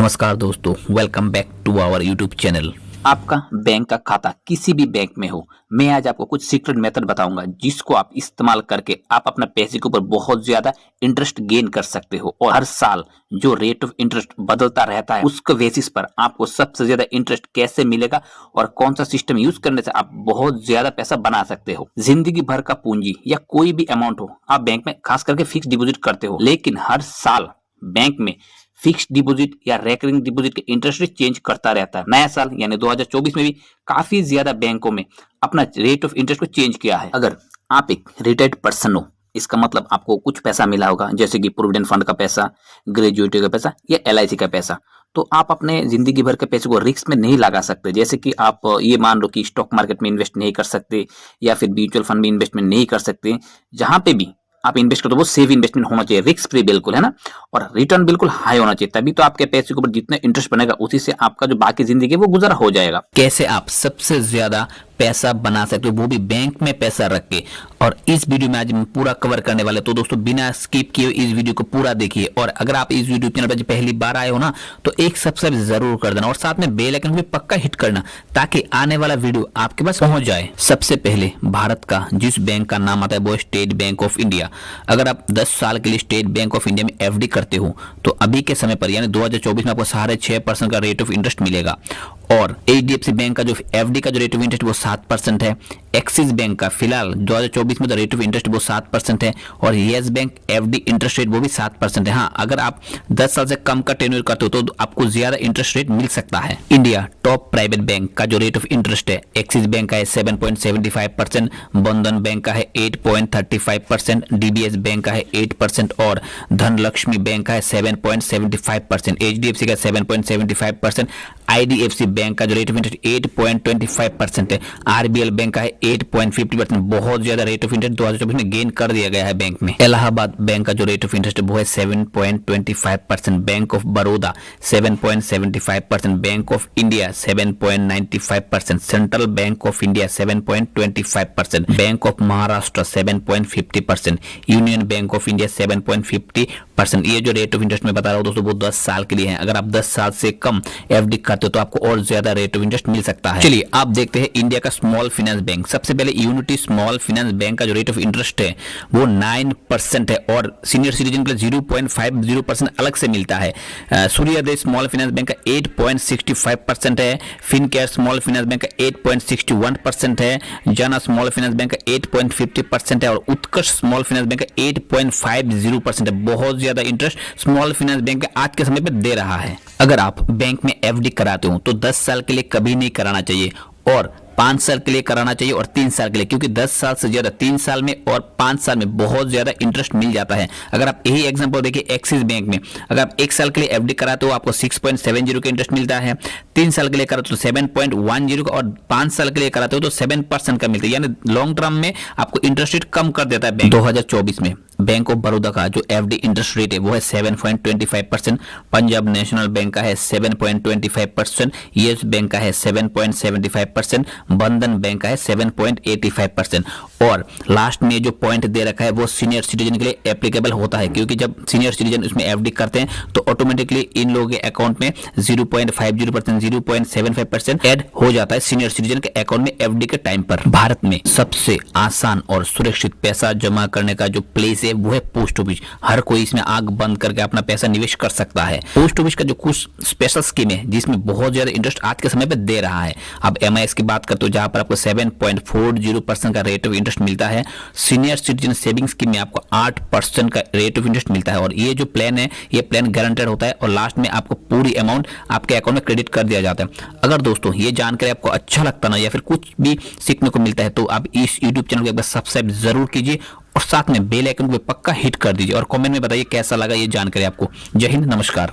नमस्कार दोस्तों, welcome back to our YouTube channel. आपका बैंक का खाता किसी भी बैंक में हो, मैं आज आपको कुछ सीक्रेट मेथड बताऊंगा जिसको आप इस्तेमाल करके आप अपना पैसे के ऊपर बहुत ज्यादा इंटरेस्ट गेन कर सकते हो। और हर साल जो रेट ऑफ इंटरेस्ट बदलता रहता है उसके बेसिस पर आपको सबसे ज्यादा इंटरेस्ट कैसे मिलेगा और कौन सा सिस्टम यूज करने से आप बहुत ज्यादा पैसा बना सकते हो। जिंदगी भर का पूंजी या कोई भी अमाउंट हो, आप बैंक में खास करके फिक्स डिपॉजिट करते हो, लेकिन हर साल बैंक में फिक्स डिपॉजिट या रेकरिंग डिपॉजिट के इंटरेस्ट रेट चेंज करता रहता है। नया साल यानी 2024 में भी काफी ज्यादा बैंकों में अपना रेट ऑफ इंटरेस्ट को चेंज किया है। अगर आप एक रिटायर्ड पर्सन हो, इसका मतलब आपको कुछ पैसा मिला होगा, जैसे कि प्रोविडेंट फंड का पैसा, ग्रेजुएटी का पैसा या LIC का पैसा, तो आप अपने जिंदगी भर के पैसे को रिस्क में नहीं लगा सकते। जैसे कि आप ये मान लो कि स्टॉक मार्केट में इन्वेस्ट नहीं कर सकते या फिर म्यूचुअल फंड में इन्वेस्टमेंट नहीं कर सकते। जहां पे भी आप इन्वेस्ट करते हो वो सेफ इन्वेस्टमेंट होना चाहिए, रिस्क फ्री बिल्कुल, है ना, और रिटर्न बिल्कुल हाई होना चाहिए। तभी तो आपके पैसे के ऊपर जितना इंटरेस्ट बनेगा उसी से आपका जो बाकी जिंदगी है वो गुजारा हो जाएगा। कैसे आप सबसे ज्यादा पैसा बना सकते हो, वो भी बैंक में पैसा रख के, और इस वीडियो में आज हम पूरा कवर करने वाले। तो दोस्तों बिना स्किप किए इस वीडियो को पूरा देखिए, और अगर आप इस वीडियो चैनल पर पहली बार आए हो ना तो एक सब्सक्राइब जरूर कर देना और साथ में बेल आइकन भी पक्का हिट करना ताकि आने वाला वीडियो आपके पास पहुंच जाए। सबसे पहले भारत का जिस बैंक का नाम आता है वो स्टेट बैंक ऑफ इंडिया। अगर आप 10 साल के लिए स्टेट बैंक ऑफ इंडिया में FD करते हो तो अभी के समय पर यानी 2024 में आपको 6.5% का रेट ऑफ इंटरेस्ट मिलेगा। और HDFC बैंक का जो FD का जो रेट ऑफ इंटरेस्ट वो 7% है। एक्सिस बैंक का फिलहाल 2024 में जो रेट ऑफ इंटरेस्ट वो 7% है। और yes bank FD interest rate वो भी 7% है। हाँ, अगर आप 10 साल से कम का टेन्योर करते हो तो आपको ज्यादा इंटरेस्ट रेट मिल सकता है। इंडिया टॉप प्राइवेट बैंक का जो रेट ऑफ इंटरेस्ट है, एक्सिस बैंक का है 7.75%, बंधन बैंक का है 8.35%, DBS बैंक का है 8% और धनलक्ष्मी बैंक का है 7.75%, HDFC का 7.75%, IDFC बैंक का जो रेट ऑफ इंटरेस्ट 8.25% है, RBL बैंक का है 8.50%। बहुत ज्यादा रेट ऑफ इंटरेस्ट 2024 में गेन कर दिया गया है बैंक में। इलाहाबाद बैंक का जो रेट ऑफ इंटरेस्ट वो है 7.25%, bank of Baroda 7.75%, bank of India 7.95%, central bank of India 7.25%, bank of Maharashtra 7.50%, union bank of India 7.50%। ये जो रेट ऑफ इंटरेस्ट में बता रहा हूँ दोस्तों वो 10 साल के लिए है। अगर आप 10 साल से कम FD करते हो तो आपको और ज्यादा रेट ऑफ इंटरेस्ट मिल सकता है। चलिए आप देखते हैं इंडिया का स्मॉल फाइनेंस बैंक। सबसे पहले यूनिटी स्मॉल फाइनेंस बैंक का जो रेट ऑफ इंटरेस्ट है वो 9% है और सीनियर सिटीजन के लिए 0.50% अलग से मिलता है। सूर्योदय स्मॉल फाइनेंस बैंक का 8.65% है। फिनकेयर स्मॉल फाइनेंस बैंक का 8.61% है। जाना स्मॉल फाइनेंस बैंक का 8.50% है और उत्कर्ष स्मॉल फाइनेंस बैंक का 8.50% है। बहुत ज्यादा इंटरेस्ट स्मॉल फाइनेंस बैंक आज के समय पर दे रहा है। अगर आप बैंक में FD कराते हो तो 10 साल के लिए कभी नहीं कराना चाहिए और 5 साल के लिए कराना चाहिए और 3 साल के लिए, क्योंकि 10 साल से ज्यादा 3 साल में और 5 साल में बहुत ज्यादा इंटरेस्ट मिल जाता है। अगर आप यही एग्जांपल देखिए एक्सिस बैंक में, अगर आप 1 साल के लिए FD कराते हो आपको 6.70 का इंटरेस्ट मिलता है, 3 साल के लिए कराते हो 7.10 का और 5 साल के लिए कराते हो तो 7% का मिलता है। यानी लॉन्ग टर्म में आपको इंटरेस्ट रेट कम कर देता है बैंक। 2024 में बैंक ऑफ बड़ौदा का जो FD इंटरेस्ट रेट है वो है 7.25%, पंजाब नेशनल बैंक का है 7.25%, येस बैंक का है 7.75%, बंधन बैंक का है 7.85%। और लास्ट में जो पॉइंट दे रखा है वो सीनियर सिटीजन के लिए एप्लीकेबल होता है, क्योंकि जब सीनियर सिटीजन उसमें FD करते हैं तो ऑटोमेटिकली इन लोगों के अकाउंट में 0.50%, 0.75% ऐड हो जाता है सीनियर सिटीजन के अकाउंट में FD के टाइम पर। भारत में सबसे आसान और सुरक्षित पैसा जमा करने का जो प्लेस है वो है पोस्ट ऑफिस। हर कोई इसमें आंख बंद करके अपना पैसा निवेश कर सकता है। पोस्ट ऑफिस का जो कुछ स्पेशल स्कीम है जिसमें बहुत ज्यादा इंटरेस्ट आज के समय पे दे रहा है। अब MIS की बात करते हो जहां पर आपको 7.40% का रेट ऑफ इंटरेस्ट मिलता है। सीनियर सिटीजन सेविंग स्कीम में आपको 8% का रेट ऑफ इंटरेस्ट मिलता है और ये जो प्लान है ये प्लान गारंटेड होता है और लास्ट में आपको पूरी अमाउंट आपके अकाउंट में क्रेडिट कर दिया जाता है। अगर दोस्तों ये जानकारी आपको अच्छा लगता ना या फिर कुछ भी सीखने को मिलता है तो आप इस यूट्यूब चैनल को एक बार सब्सक्राइब जरूर कीजिए और साथ में बेल आइकन को पक्का हिट कर दीजिए और कमेंट में बताइए कैसा लगा ये जानकारी आपको। जय हिंद, नमस्कार।